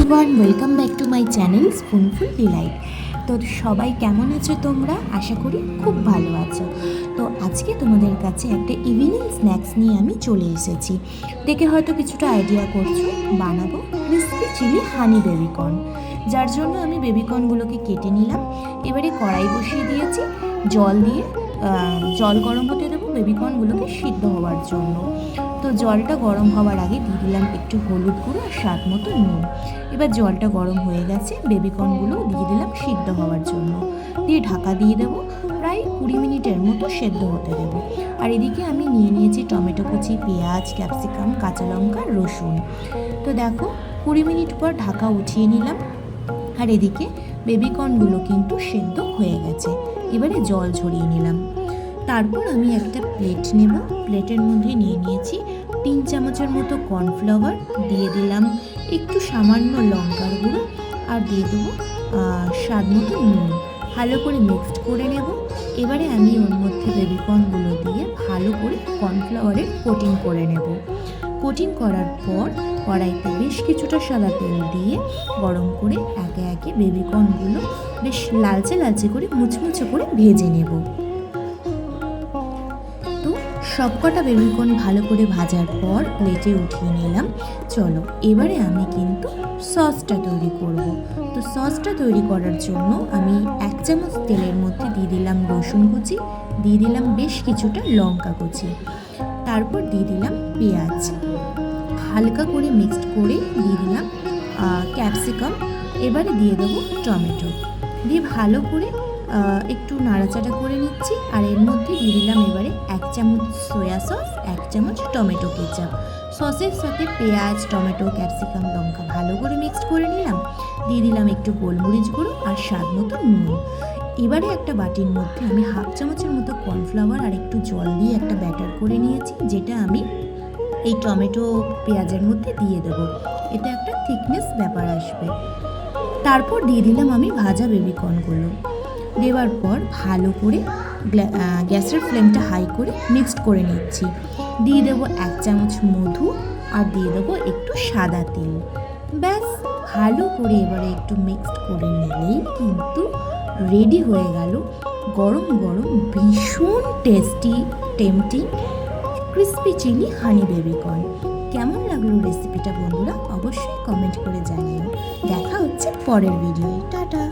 Everyone, welcome back to my channel spoonful delight. তো সবাই কেমন আছো তোমরা? আশা করি খুব ভালো আছো। তো আজকে তোমাদের কাছে একটা ইভিনিং স্ন্যাক্স নিয়ে আমি চলে এসেছি। দেখে হয়তো কিছুটা আইডিয়া করছো, বানাবো ক্রিসপি চিলি হানি বেবিকর্ন। যার জন্য আমি বেবিকর্নগুলোকে কেটে নিলাম। এবারে কড়াই বসিয়ে দিয়েছি, জল দিয়ে জল গরম হতে দেবো বেবিকর্নগুলোকে সিদ্ধ হওয়ার জন্য। তো জলটা গরম হওয়ার আগে দিয়ে দিলাম একটু হলুদ গুঁড়ো আর স্বাদ মতো নুন। এবার জলটা গরম হয়ে গেছে, বেবিকর্নগুলো দিয়ে দিলাম সিদ্ধ হওয়ার জন্য, দিয়ে ঢাকা দিয়ে দেবো। প্রায় 20 মিনিটের মতো সেদ্ধ হতে দেবো। আর এদিকে আমি নিয়ে নিয়েছি টমেটো কুচি, পেঁয়াজ, ক্যাপসিকাম, কাঁচা লঙ্কা, রসুন। তো দেখো 20 মিনিট পর ঢাকা উঠিয়ে নিলাম। আর এদিকে বেবিকর্নগুলো কিন্তু সেদ্ধ হয়ে গেছে। এবারে জল ঝরিয়ে নিলাম। তারপর আমি একটা প্লেট নেব। প্লেটের মধ্যে নিয়ে নিয়েছি 3 চামচের মতো কর্নফ্লাওয়ার, দিয়ে দিলাম একটু সামান্য লঙ্কার গুঁড়ো, আর দিয়ে দেবো স্বাদ মতো নুন। ভালো করে মিক্সড করে নেব। এবারে আমি ওর মধ্যে বেবিকর্নগুলো দিয়ে ভালো করে কর্নফ্লাওয়ারের কোটিং করে নেব। কোটিং করার পর কড়াইতে বেশ কিছুটা সাদা তেল দিয়ে গরম করে একে একে বেবিকর্নগুলো বেশ লালচে লালচে করে মুচমুচে করে ভেজে নেব। সবকটা বেবিকর্ন ভালো করে ভাজার পর প্লেটে উঠিয়ে নিলাম। চলো এবারে আমি কিন্তু সসটা তৈরি করব। তো সসটা তৈরি করার জন্য আমি 1 চামচ তেলের মধ্যে দিয়ে দিলাম রসুন কুচি, দিয়ে দিলাম বেশ কিছুটা লঙ্কা কুচি, তারপর দিয়ে দিলাম পেঁয়াজ, হালকা করে মিক্সড করে দিয়ে দিলাম ক্যাপসিকাম, এবারে দিয়ে দেবো টমেটো, দিয়ে ভালো করে একটু নাড়াচাড়া করে নিচ্ছি। আর এর মধ্যে দিয়ে দিলাম এবারে 1 চামচ সয়া সস, 1 চামচ টমেটো কেচাপ। সসের সাথে পেঁয়াজ, টমেটো, ক্যাপসিকাম, লঙ্কা ভালো করে মিক্সড করে নিলাম। দিয়ে দিলাম একটু গোলমরিচ গুঁড়ো আর স্বাদ মতো নুন। এবারে একটা বাটির মধ্যে আমি 1/2 চামচের মতো কর্নফ্লাওয়ার আর একটু জল দিয়ে একটা ব্যাটার করে নিয়েছি, যেটা আমি এই টমেটো পেঁয়াজের মধ্যে দিয়ে দেবো। এতে একটা থিকনেস ব্যাপার আসবে। তারপর দিয়ে দিলাম আমি ভাজা বেবিকর্নগুলো। দেওয়ার পর ভালো করে গ্যাসের ফ্লেমটা হাই করে মিক্সড করে নিচ্ছি। দিয়ে দেবো 1 চামচ মধু, আর দিয়ে দেবো একটু সাদা তেল। ব্যাস ভালো করে এবারে একটু মিক্সড করে নিলেই কিন্তু রেডি হয়ে গেল গরম গরম ভীষণ টেস্টি টেম্পটিং ক্রিসপি চিলি হানি বেবিকর্ন। কেমন লাগলো রেসিপিটা বন্ধুরা? অবশ্যই কমেন্ট করে জানিও। দেখা হচ্ছে পরের ভিডিওয়ে। টাটা।